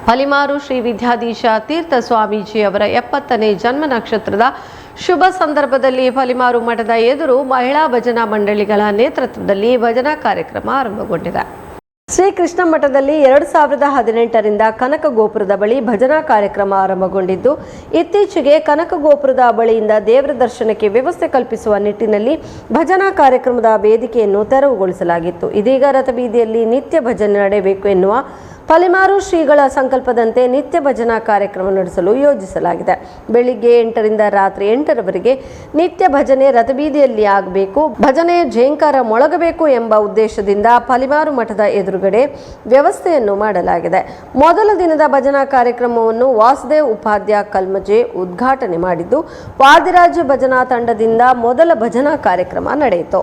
ಪಲಿಮಾರು ಶ್ರೀ ವಿದ್ಯಾಧೀಶ ತೀರ್ಥ ಸ್ವಾಮೀಜಿಯವರ 70ನೇ ಜನ್ಮ ನಕ್ಷತ್ರದ ಶುಭ ಸಂದರ್ಭದಲ್ಲಿ ಪಲಿಮಾರು ಮಠದ ಎದುರು ಮಹಿಳಾ ಭಜನಾ ಮಂಡಳಿಗಳ ನೇತೃತ್ವದಲ್ಲಿ ಭಜನಾ ಕಾರ್ಯಕ್ರಮ ಆರಂಭಗೊಂಡಿದೆ. ಶ್ರೀ ಕೃಷ್ಣ ಮಠದಲ್ಲಿ 2018ರಿಂದ ಕನಕ ಗೋಪುರದ ಬಳಿ ಭಜನಾ ಕಾರ್ಯಕ್ರಮ ಆರಂಭಗೊಂಡಿದ್ದು, ಇತ್ತೀಚೆಗೆ ಕನಕ ಗೋಪುರದ ಬಳಿಯಿಂದ ದೇವರ ದರ್ಶನಕ್ಕೆ ವ್ಯವಸ್ಥೆ ಕಲ್ಪಿಸುವ ನಿಟ್ಟಿನಲ್ಲಿ ಭಜನಾ ಕಾರ್ಯಕ್ರಮದ ವೇದಿಕೆಯನ್ನು ತೆರವುಗೊಳಿಸಲಾಗಿತ್ತು. ಇದೀಗ ರಥಬೀದಿಯಲ್ಲಿ ನಿತ್ಯ ಭಜನೆ ನಡೆಯಬೇಕು ಎನ್ನುವ ಪಲಿಮಾರು ಶ್ರೀಗಳ ಸಂಕಲ್ಪದಂತೆ ನಿತ್ಯ ಭಜನಾ ಕಾರ್ಯಕ್ರಮ ನಡೆಸಲು ಯೋಜಿಸಲಾಗಿದೆ. ಬೆಳಿಗ್ಗೆ 8ರಿಂದ ರಾತ್ರಿ 8ರವರೆಗೆ ನಿತ್ಯ ಭಜನೆ ರಥಬೀದಿಯಲ್ಲಿ ಆಗಬೇಕು, ಭಜನೆಯ ಝೇಂಕಾರ ಮೊಳಗಬೇಕು ಎಂಬ ಉದ್ದೇಶದಿಂದ ಪಲಿಮಾರು ಮಠದ ಎದುರುಗಡೆ ವ್ಯವಸ್ಥೆಯನ್ನು ಮಾಡಲಾಗಿದೆ. ಮೊದಲ ದಿನದ ಭಜನಾ ಕಾರ್ಯಕ್ರಮವನ್ನು ವಾಸುದೇವ್ ಉಪಾಧ್ಯಾಯ ಕಲ್ಮಜೆ ಉದ್ಘಾಟನೆ ಮಾಡಿದ್ದು, ವಾದಿರಾಜ ಭಜನಾ ತಂಡದಿಂದ ಮೊದಲ ಭಜನಾ ಕಾರ್ಯಕ್ರಮ ನಡೆಯಿತು.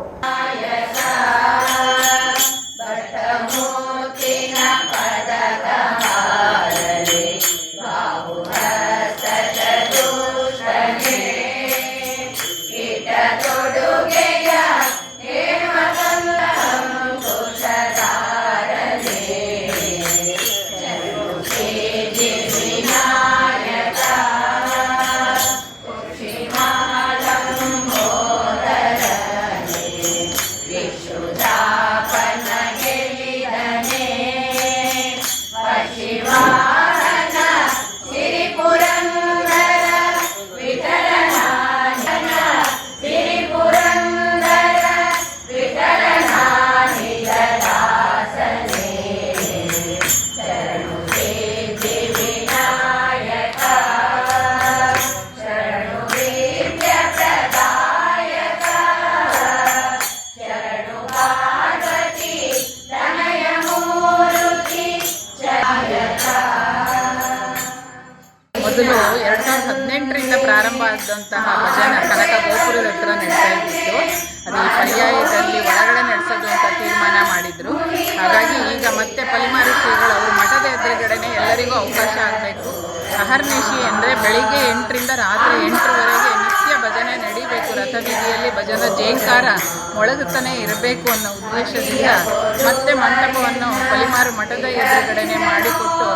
ಮೊದಲು 2018ರಿಂದ ಪ್ರಾರಂಭ ಆದಂತಹ ಭಜನೆ ಕನಕ ಗೋಪುರದ ಹತ್ರ ನಡೀತಾ ಇದ್ದಿತ್ತು. ಅದು ಈ ಪರ್ಯಾಯದಲ್ಲಿ ಒಳಗಡೆ ನಡೆಸೋದು ಅಂತ ತೀರ್ಮಾನ ಮಾಡಿದರು. ಹಾಗಾಗಿ ಈಗ ಮತ್ತೆ ಪಲಿಮಾರು ಶ್ರೀಗಳು ಅವರು ಮಠದ ಎದುರುಗಡೆನೆ ಎಲ್ಲರಿಗೂ ಅವಕಾಶ ಆಗಬೇಕು. ಅಹರ್ನಿಶಿ ಅಂದರೆ ಬೆಳಿಗ್ಗೆ 8ರಿಂದ ರಾತ್ರಿ 8ರವರೆಗೆ ನಿತ್ಯ ಭಜನೆ ನಡೀಬೇಕು. ರಥಬೀದಿಯಲ್ಲಿ ಭಜನಾ ಝೇಂಕಾರ ಮೊಳಗುತ್ತಾನೆ ಇರಬೇಕು ಅನ್ನೋ ಉದ್ದೇಶದಿಂದ ಮತ್ತೆ ಮಂಟಪವನ್ನು ಪಲಿಮಾರು ಮಠದ ಎದುರುಗಡೆನೆ ಮಾಡಿಕೊಟ್ಟು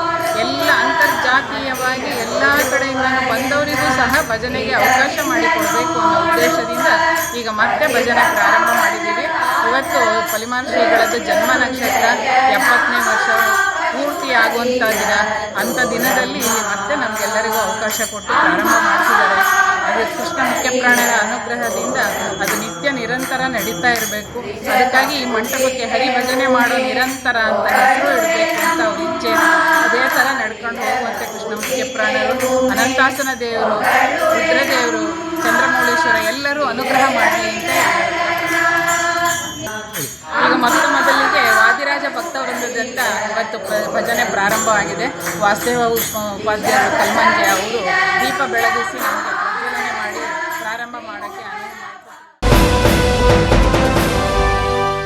ಎಲ್ಲ ಅಂತರ್ಜಾತೀಯವಾಗಿ ಎಲ್ಲ ಕಡೆಯಿಂದ ಬಂದವರಿಗೂ ಸಹ ಭಜನೆಗೆ ಅವಕಾಶ ಮಾಡಿಕೊಡಬೇಕು ಅನ್ನೋ ಉದ್ದೇಶದಿಂದ ಈಗ ಮತ್ತೆ ಭಜನೆ ಪ್ರಾರಂಭ ಮಾಡಿದ್ದೀವಿ. ಇವತ್ತು ಪಲಿಮಾರು ಶ್ರೀಗಳದ್ದು ಜನ್ಮ ನಕ್ಷತ್ರ 70ನೇ ವರ್ಷ ಪೂರ್ತಿ ಆಗುವಂಥ ದಿನ. ಅಂಥ ದಿನದಲ್ಲಿ ಮತ್ತೆ ನಮಗೆಲ್ಲರಿಗೂ ಅವಕಾಶ ಕೊಟ್ಟು ಪ್ರಾರಂಭ ಮಾಡಿಸಿದ್ದಾರೆ. ಅದು ಕೃಷ್ಣ ಮುಖ್ಯ ಪ್ರಾಣರ ಅನುಗ್ರಹದಿಂದ ಅದು ನಿತ್ಯ ನಿರಂತರ ನಡೀತಾ ಇರಬೇಕು. ಅದಕ್ಕಾಗಿ ಈ ಮಂಟಪಕ್ಕೆ ಹರಿಭಜನೆ ಮಾಡೋ ನಿರಂತರ ಅಂತ ಹೆಸರು ಇಡಬೇಕು ಅಂತ ಅವ್ರ ಇಚ್ಛೆ. ಅದೇ ಥರ ನಡ್ಕೊಂಡು ಹೋಗುವಂತೆ ಕೃಷ್ಣ ಮುಖ್ಯ ಪ್ರಾಣರು, ಅನಂತಾಸನ ದೇವರು, ರುದ್ರದೇವರು, ಚಂದ್ರಮೌಳೇಶ್ವರ ಎಲ್ಲರೂ ಅನುಗ್ರಹ ಮಾಡಲಿ ಅಂತ ಈಗ ಮೊದಲಿಗೆ ವಾದಿರಾಜ ಭಕ್ತವೃಂದದಿಂದ ಇವತ್ತು ಭಜನೆ ಪ್ರಾರಂಭವಾಗಿದೆ. ವಾಸುದೇವ ಉಪಾಧ್ಯಾಯರು ಕಲ್ಮಂಜೆ ಅವರು ದೀಪ ಬೆಳಗಿಸಿ ನಮಗೆ ಪ್ರಜ್ವಲನೆ ಮಾಡಿ ಪ್ರಾರಂಭ ಮಾಡೋಕ್ಕೆ